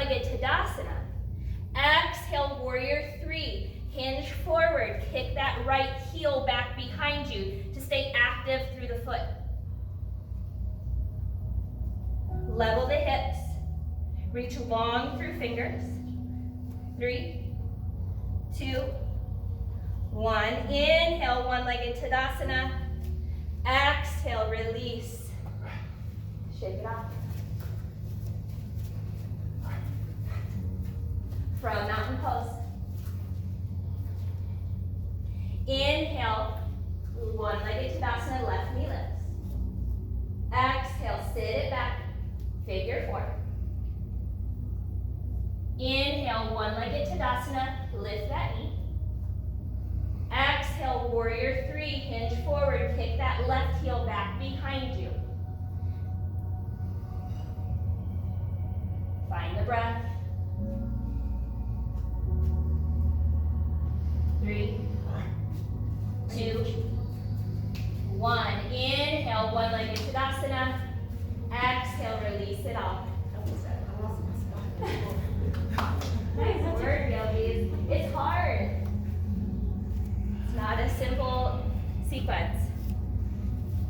one-legged Tadasana. Exhale, warrior three. Hinge forward, kick that right heel back behind you to stay active through the foot. Level the hips. Reach long through fingers. 3, 2, 1. Inhale, one-legged Tadasana. Exhale, release. Shake it off. From mountain pose. Inhale, one-legged Tadasana, left knee lifts. Exhale, sit it back, figure four. Inhale, one-legged Tadasana, lift that knee. Exhale, warrior three, hinge forward, kick that left heel back behind you. Find the breath. 3, 2, 1. Inhale, one-legged Tadasana. Exhale, release it off. Nice work, yogis. It's hard. It's not a simple sequence.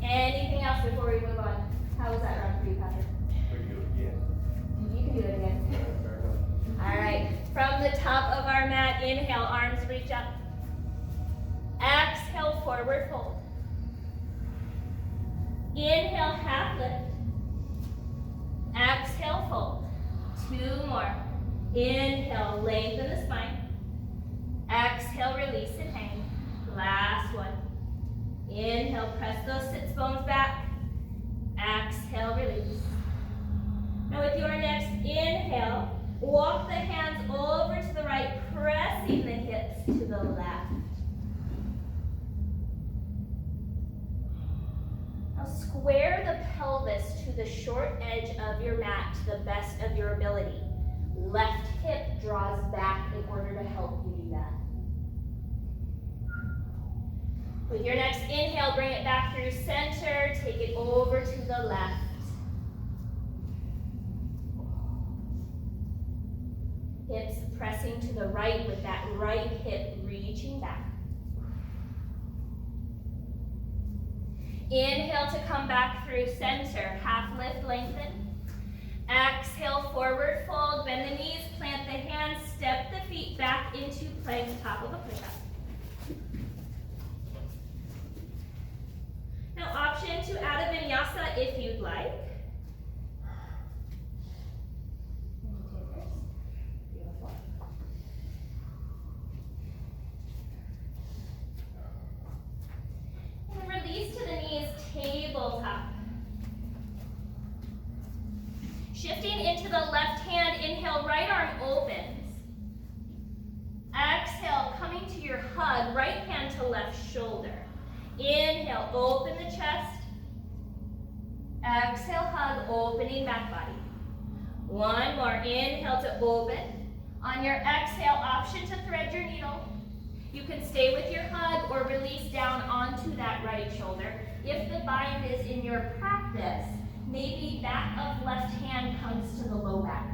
Anything else before we move on? How was that round for you, Patrick? We can do it again. You can do it again. All right. From the top of our mat, inhale, arms reach up. Exhale, forward fold. Inhale, half lift. Exhale, fold. 2 more. Inhale, lengthen the spine. Exhale, release and hang. Last one. Inhale, press those sits bones back. Exhale, release. Now with your next inhale, walk the hands over to the right, pressing the hips to the left. Now square the pelvis to the short edge of your mat to the best of your ability. Left hip draws back in order to help you do that. With your next inhale, bring it back through center, take it over to the left. Hips pressing to the right with that right hip reaching back. Inhale to come back through center, half lift, lengthen. Exhale, forward fold, bend the knees, plant the hands, step the feet back into plank, top of a push-up. Now option to add a vinyasa if you'd like. Beautiful. And release to the knees, tabletop. Shifting into the left hand, inhale, right arm opens. Exhale, coming to your hug, right hand to left shoulder. Inhale, open the chest. Exhale, hug, opening back body. One more, inhale to open. On your exhale, option to thread your needle. You can stay with your hug or release down onto that right shoulder. If the bind is in your practice, maybe back of left hand comes to the low back.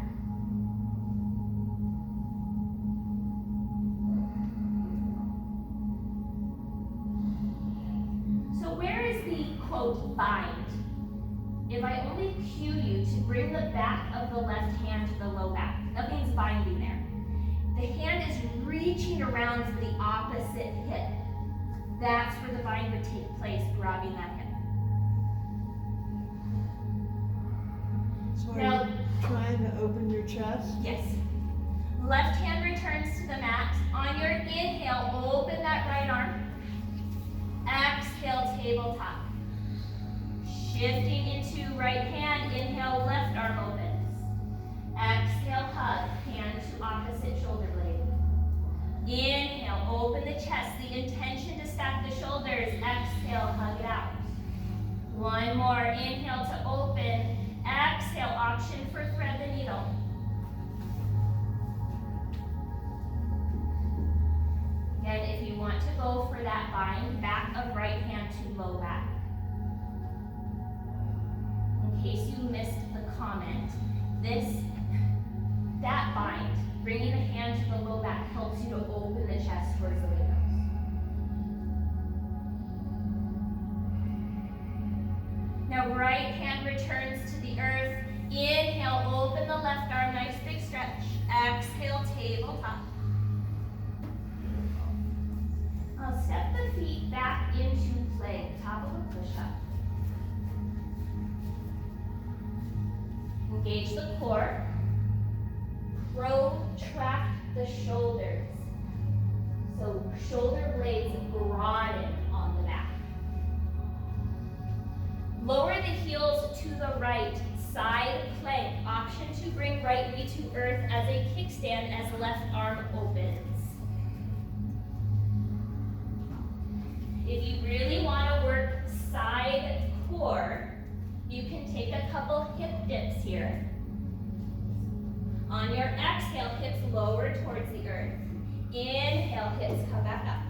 So where is the, quote, bind? If I only cue you to bring the back of the left hand to the low back, nothing's binding there. The hand is reaching around to the opposite hip. That's where the bind would take place, grabbing that hip. So Now, are you trying to open your chest? yes. Left hand returns to the mat. On your inhale, open that right arm. Exhale, tabletop. Shifting into right hand, inhale, left arm opens. Exhale, hug, hand to opposite shoulder blade. Inhale, open the chest, the intention to stack the shoulders. Exhale, hug it out. One more, inhale to open. Exhale, option for thread the needle. Again, if you want to go for that bind, back of right hand to low back. In case you missed the comment, that Bringing the hand to the low back helps you to open the chest towards the windows. Now right hand returns to the earth. Inhale, open the left arm, nice big stretch. Exhale, tabletop. I'll step the feet back into plank, top of a push-up. Engage the core. Protract the shoulders. So shoulder blades broaden on the back. Lower the heels to the right, side plank. Option to bring right knee to earth as a kickstand as left arm opens. If you really want to work side core, you can take a couple hip dips here. On your exhale, hips lower towards the earth. Inhale, hips come back up.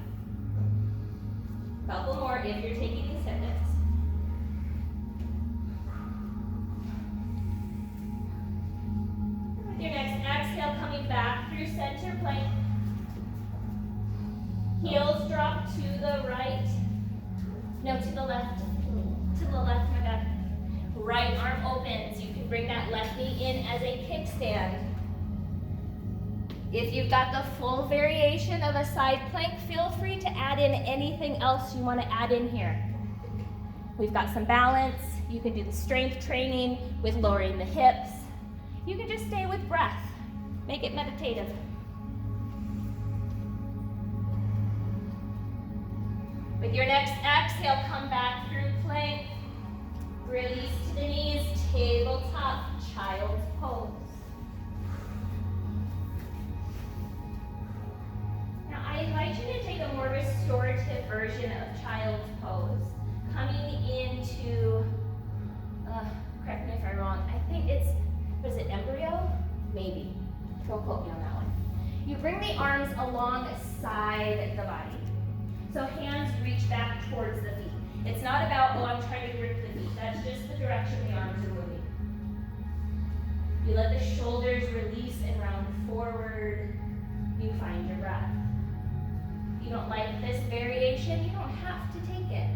Couple more if you're taking these hip dips. With your next exhale, coming back through center plank. Heels drop to the right. No, to the left. To the left, my bad. Right arm opens. You can bring that left knee in as a kickstand. If you've got the full variation of a side plank, feel free to add in anything else you want to add in here. We've got some balance. You can do the strength training with lowering the hips. You can just stay with breath. Make it meditative. With your next exhale, come back through plank. Release to the knees, tabletop, child's pose. Now I invite you to take a more restorative version of child's pose. Coming into, correct me if I'm wrong, I think it's, what is it, embryo? Maybe, don't quote me on that one. You bring the arms alongside the body. So hands reach back towards the feet. It's not about, oh, I'm trying to grip the feet. That's just the direction the arms are moving. You let the shoulders release and round forward. You find your breath. If you don't like this variation, you don't have to take it.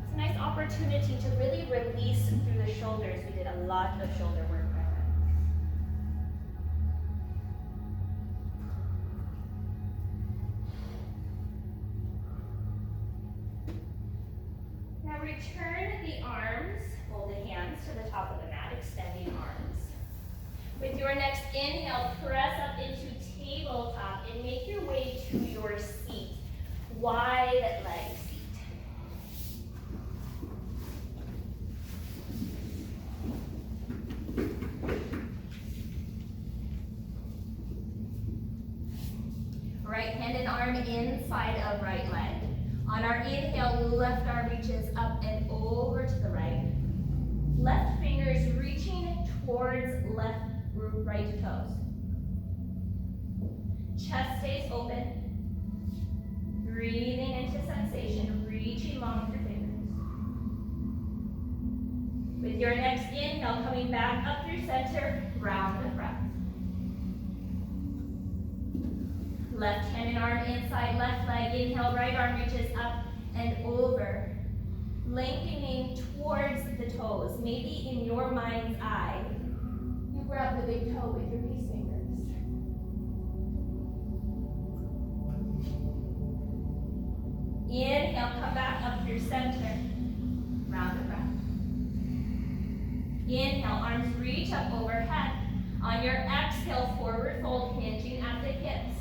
It's a nice opportunity to really release through the shoulders. We did a lot of shoulder work. Now return the arms, fold the hands to the top of the mat, extending arms. With your next inhale, press up into tabletop and make your way to your seat. Wide leg seat. Right hand and arm inside of right leg. On our inhale, left arm reaches up and over to the right. Left fingers reaching towards right toes. Chest stays open. Breathing into sensation, reaching long with your fingers. With your next inhale, coming back up through center, round with breath. Left hand and arm inside left leg. Inhale, right arm reaches up and over. Lengthening towards the toes. Maybe in your mind's eye, you grab the big toe with your peace fingers. Inhale, come back up through center. Round with breath. Inhale, arms reach up overhead. On your exhale, forward fold, hinging at the hips.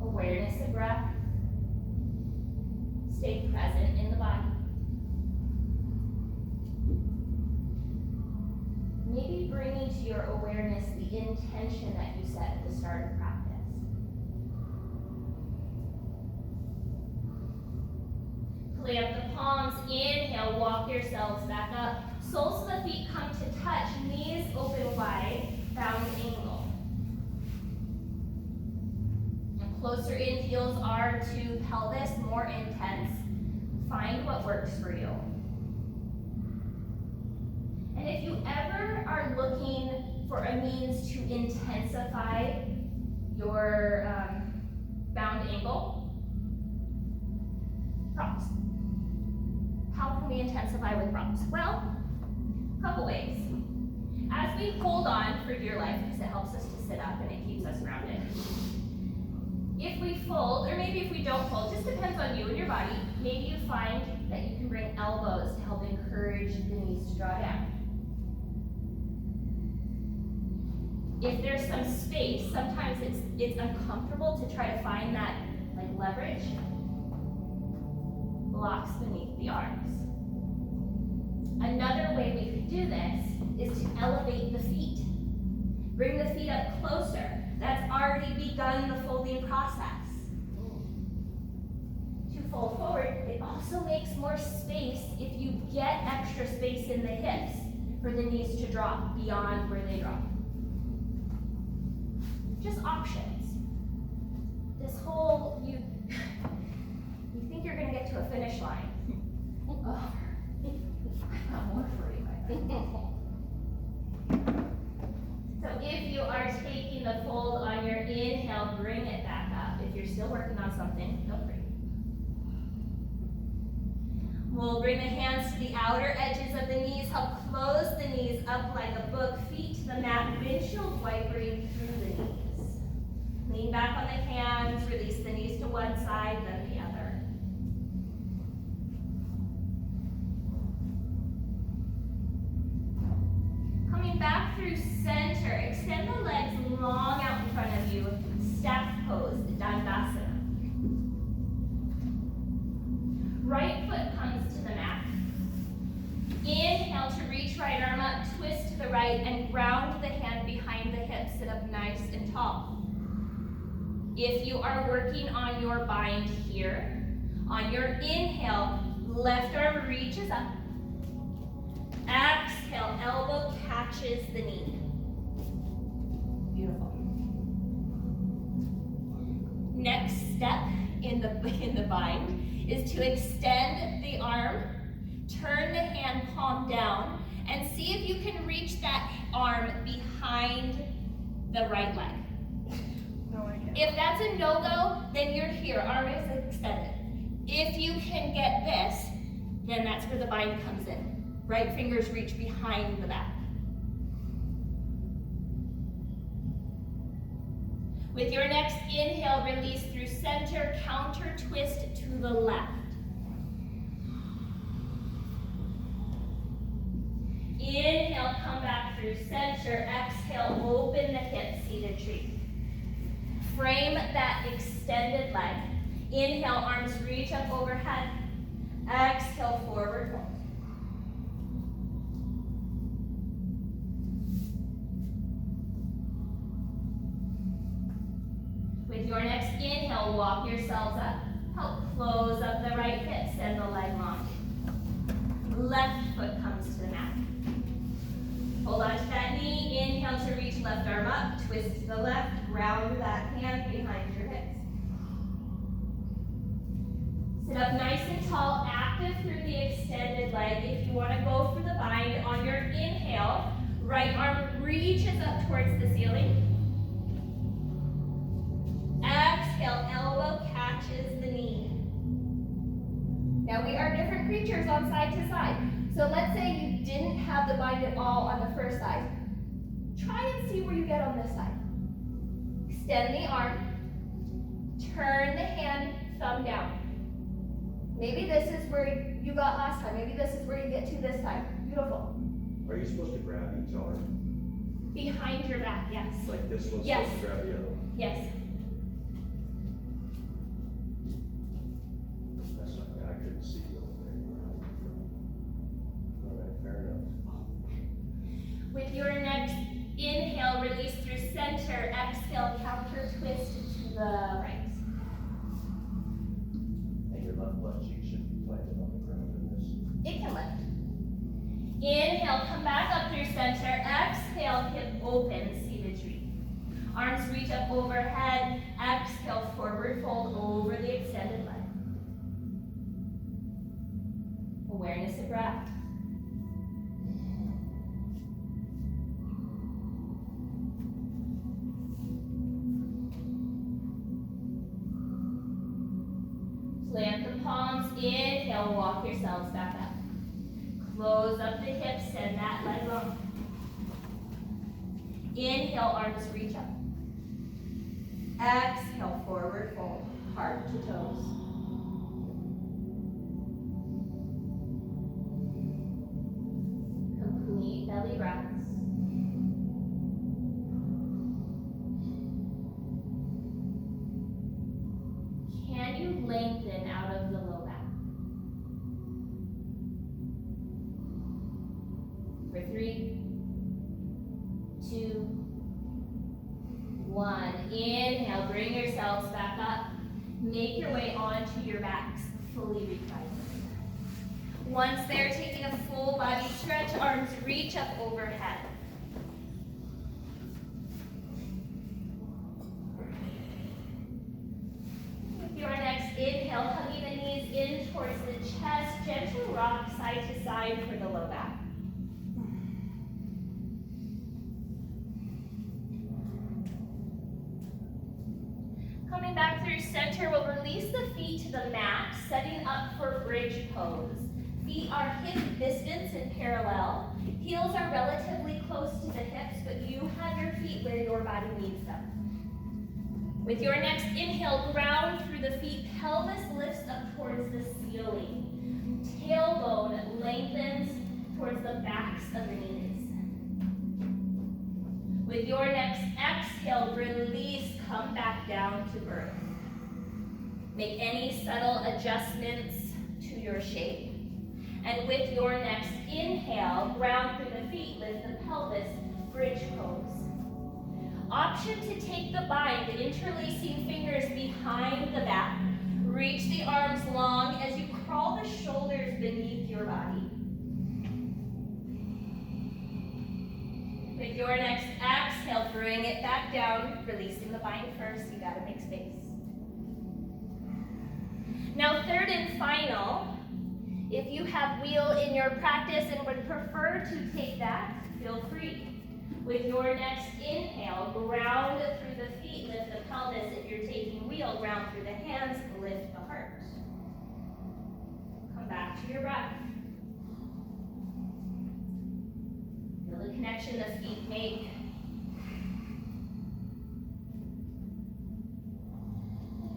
Awareness of breath. Stay present in the body. Maybe bringing to your awareness the intention that you set at the start of practice. Plant the palms, inhale, walk yourselves back up. Soles of the feet come to touch, knees open wide, round angle. Closer in heels are to pelvis, more intense. Find what works for you. for a means to intensify your bound angle? Props. How can we intensify with props? Well, a couple ways. As we hold on for dear life, because it helps us to sit up and it keeps us grounded. If we fold, or maybe if we don't fold, just depends on you and your body, maybe you find that you can bring elbows to help encourage the knees to draw down. If there's some space, sometimes it's uncomfortable to try to find that like leverage. Blocks beneath the arms. Another way we could do this is to elevate the feet. Bring the feet up closer. That's already begun the folding process. To fold forward, it also makes more space if you get extra space in the hips for the knees to drop beyond where they drop. Just options. This whole, you think you're gonna get to a finish line. Oh, I'm not more for you, my friend. So if you are taking the fold on your inhale, bring it back up. If you're still working on something, feel free. We'll bring the hands to the outer edges of the knees, help close the knees up like a book, feet to the mat, windshield wipering through the knees. Lean back on the hands, release the knees to one side, then the other. Coming back through center, extend the legs long out in front of you, staff pose, Dandasana. Right foot comes to the mat. Inhale to reach right arm up, twist to the right, and ground the hand behind the hip. Sit up nice and tall. If you are working on your bind here, on your inhale, left arm reaches up. Exhale, elbow catches the knee. Beautiful. Next step in the bind is to extend the arm, turn the hand palm down, and see if you can reach that arm behind the right leg. No, I can't. If that's a no-go, then you're here, arm is extended. If you can get this, then that's where the bind comes in. Right fingers reach behind the back. With your next inhale, release through center, counter twist to the left. Inhale, come back through center. Exhale, open the hips, seated tree. Frame that extended leg. Inhale, arms reach up overhead. Exhale, forward fold. With your next inhale, walk yourselves up. Help close up the right hip, send the leg long. Left foot comes to the mat. Hold on to that knee. Inhale to reach left arm up. Twist to the left. Ground that hand behind your hips. Sit up nice and tall. Active through the extended leg. If you want to go for the bind on your inhale, right arm reaches up towards the ceiling. Exhale, elbow catches the knee. Now we are different creatures on side to side. So let's say you didn't have the bind at all on the first side. Try and see where you get on this side. Extend the arm. Turn the hand, thumb down. Maybe this is where you got last time. Maybe this is where you get to this time. Beautiful. Are you supposed to grab each arm? Behind your back, yes. Like this one's Yes. supposed to grab the other one? Yes. That's not, I couldn't see over there. All right, fair enough. With your next inhale, release through center. Exhale, counter twist to the right. And your left butt cheek should be planted on the ground in this. It can lift. Inhale, come back up through center. Exhale, hip open, seated tree. Arms reach up overhead. Exhale, forward fold over the extended leg. Awareness of breath. Inhale, walk yourselves back up. Close up the hips, send that leg long. Inhale, arms reach up. Exhale, forward fold, heart to toes. Complete belly breaths. Can you lengthen out of the low back? For 3, 2, 1. Inhale, bring yourselves back up. Make your way onto your backs, fully reclining. Once there, taking a full body stretch, arms reach up overhead. With your next inhale, hugging the knees in towards the chest, gentle rock side to side for the low back. Coming back through center, we'll release the feet to the mat, setting up for bridge pose. Feet are hip distance and parallel. Heels are relatively close to the hips, but you have your feet where your body needs them. With your next inhale, ground through the feet, pelvis lifts up towards the ceiling. Tailbone lengthens towards the backs of the knees. With your next exhale, release, come back down to earth. Make any subtle adjustments to your shape. And with your next inhale, ground through the feet, lift the pelvis, bridge pose. Option to take the bind, interlacing fingers behind the back. Reach the arms long as you crawl the shoulders beneath your body. With your next exhale, bring it back down, releasing the bind first. You gotta make space. Now, third and final, if you have wheel in your practice and would prefer to take that, feel free. With your next inhale, ground through the feet, lift the pelvis. If you're taking wheel, ground through the hands, lift the heart. Come back to your breath. Feel the connection the feet make.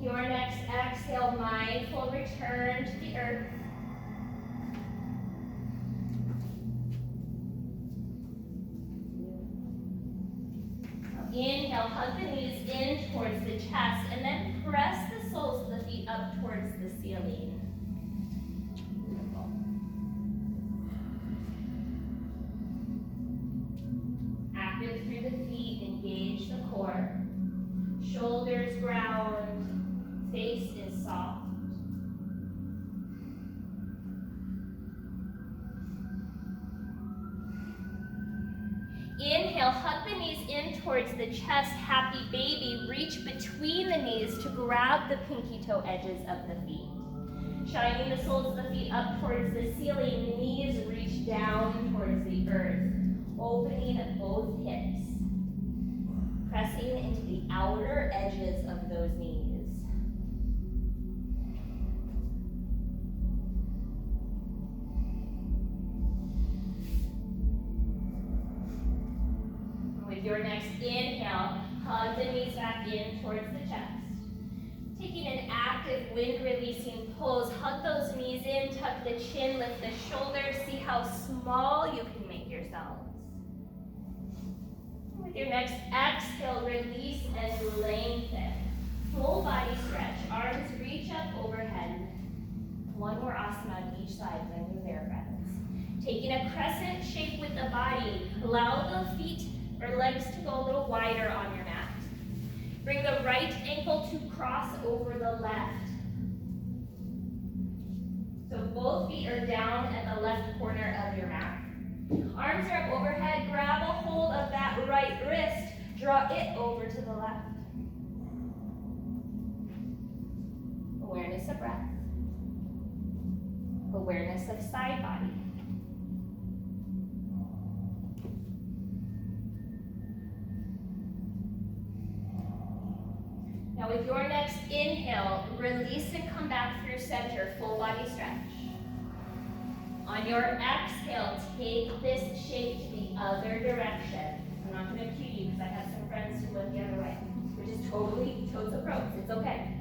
Your next exhale, mindful return to the earth. Inhale, hug the knees in towards the chest, and then press the soles of the feet up towards the ceiling. Beautiful. Active through the feet, engage the core. Shoulders ground, face is soft. Inhale, hug the knees in towards the chest, happy baby. Reach between the knees to grab the pinky toe edges of the feet. Shining the soles of the feet up towards the ceiling, knees reach down towards the earth. Opening both hips. Pressing into the outer edges of those knees. With your next inhale, hug the knees back in towards the chest. Taking an active wind releasing pose, hug those knees in, tuck the chin, lift the shoulders, see how small you can make yourselves. With your next exhale, release and lengthen. Full body stretch, arms reach up overhead. One more asana on each side, then you're there, friends. Taking a crescent shape with the body, allow the feet or legs to go a little wider on your mat. Bring the right ankle to cross over the left. So both feet are down at the left corner of your mat. Arms are up overhead, grab a hold of that right wrist, draw it over to the left. Awareness of breath. Awareness of side body. Now Now with your next inhale, release and come back through center, full body stretch. On your exhale, take this shape to the other direction. I'm not going to cue you because I have some friends who went the other way, which is totally toes approach. It's okay.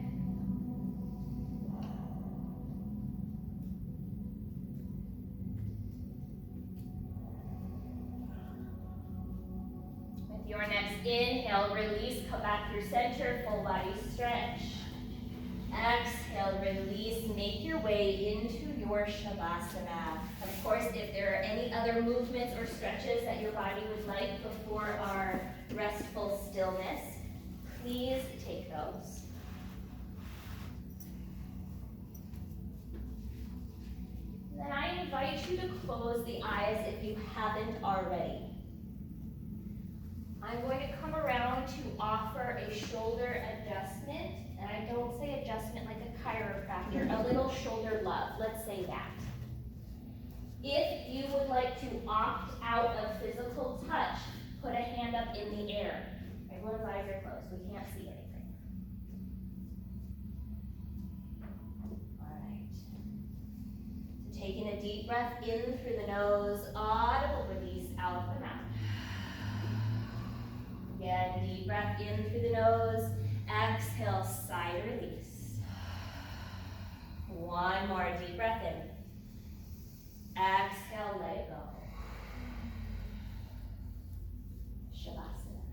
With your next inhale, release, come back through center, full body stretch. Exhale, release, make your way into your Shavasana. Of course, if there are any other movements or stretches that your body would like before our restful stillness, please take those. Then I invite you to close the eyes if you haven't already. I'm going to come around to offer a shoulder adjustment, and I don't say adjustment like a chiropractor, a little shoulder love, let's say that. If you would like to opt out of physical touch, put a hand up in the air. Everyone's eyes are closed, we can't see anything. All right. So taking a deep breath in through the nose, audible release out the mouth. Again, deep breath in through the nose, exhale, side release. One more deep breath in. Exhale, let it go. Shavasana.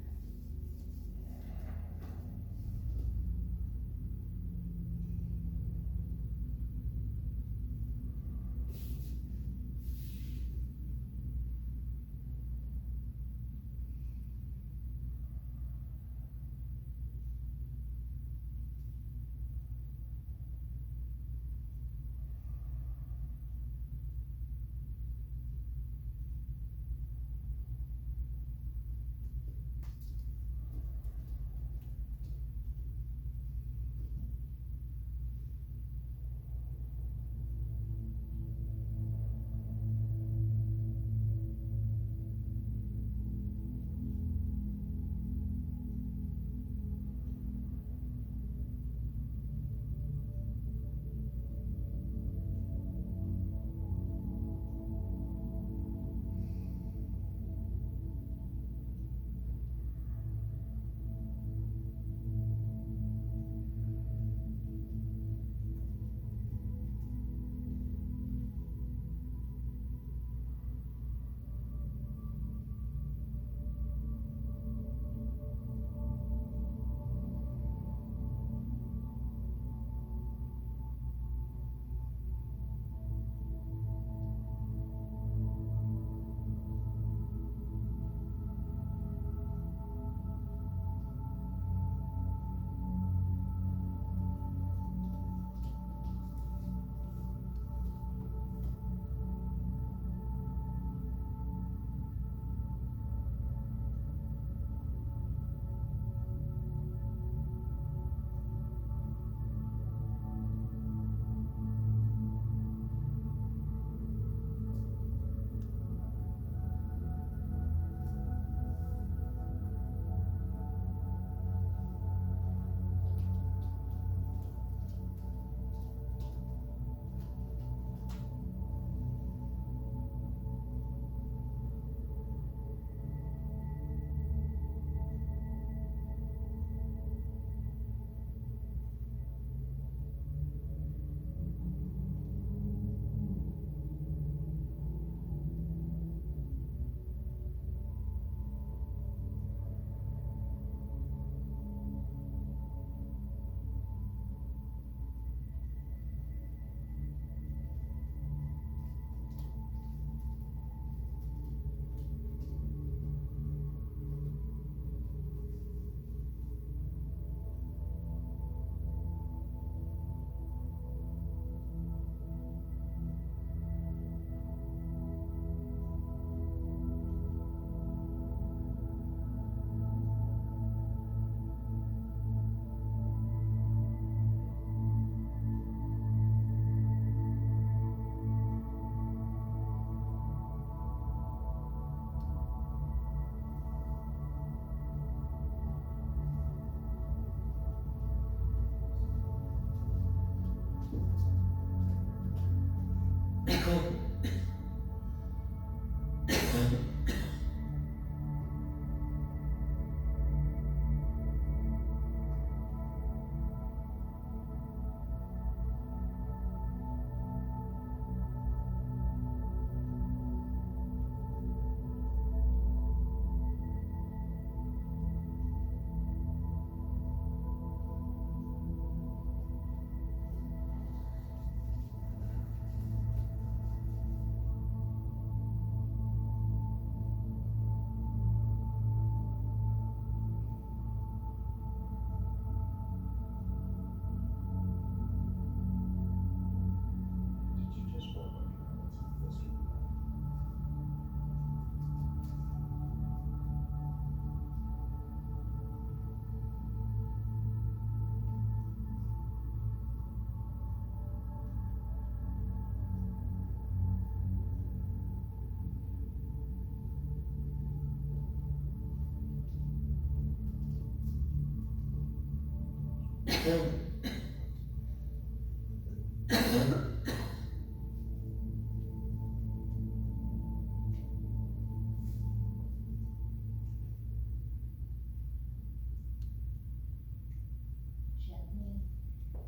Gently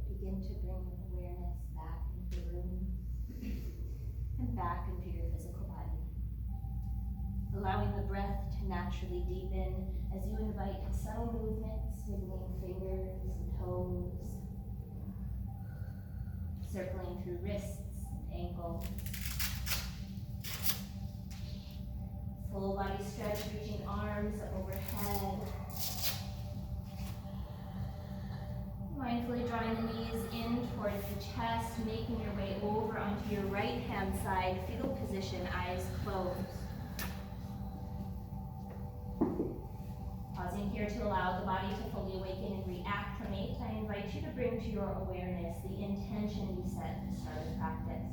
begin to bring awareness back into the room and back into your physical body. Allowing the breath to naturally deepen as you invite subtle movements, wiggling fingers and toes, circling through wrists and ankles. Full body stretch, reaching arms up overhead. Mindfully drawing the knees in towards the chest, making your way over onto your right hand side, fetal position, eyes closed. Pausing here to allow the body to fully awaken and reacclimate, I invite you to bring to your awareness the intention you set at the start of practice.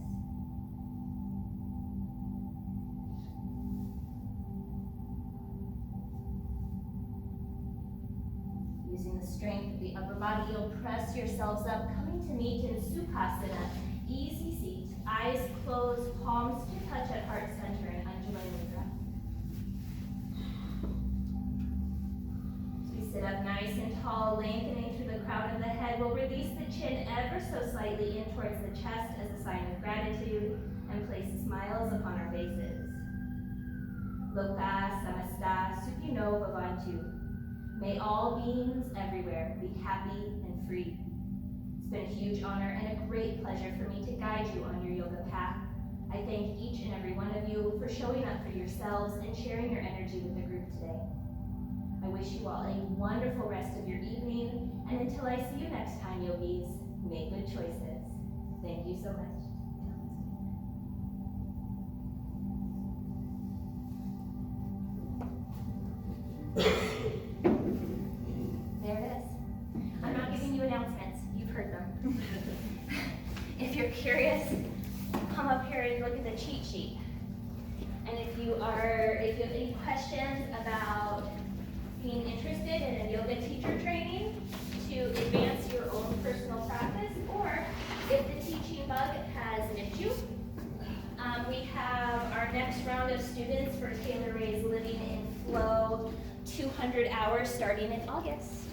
Using the strength of the upper body, you'll press yourselves up, coming to meet in Sukhasana, easy seat, eyes closed, palms to touch at heart center in Anjali Mudra. As we sit up nice and tall, lengthening through the crown of the head, we'll release the chin ever so slightly in towards the chest as a sign of gratitude and place smiles upon our faces. Loka Samasta Sukhino Bhavantu. May all beings everywhere be happy and free. It's been a huge honor and a great pleasure for me to guide you on your yoga path. I thank each and every one of you for showing up for yourselves and sharing your energy with the group today. I wish you all a wonderful rest of your evening, and until I see you next time, yogis, make good choices. Thank you so much. There it is. I'm not giving you announcements. You've heard them. If you're curious, come up here and look at the cheat sheet. And if you have any questions about being interested in a yoga teacher training to advance your own personal practice, or if the teaching bug has nipped you, we have our next round of students for Taylor Ray's Living in Flow 200 hours starting in August.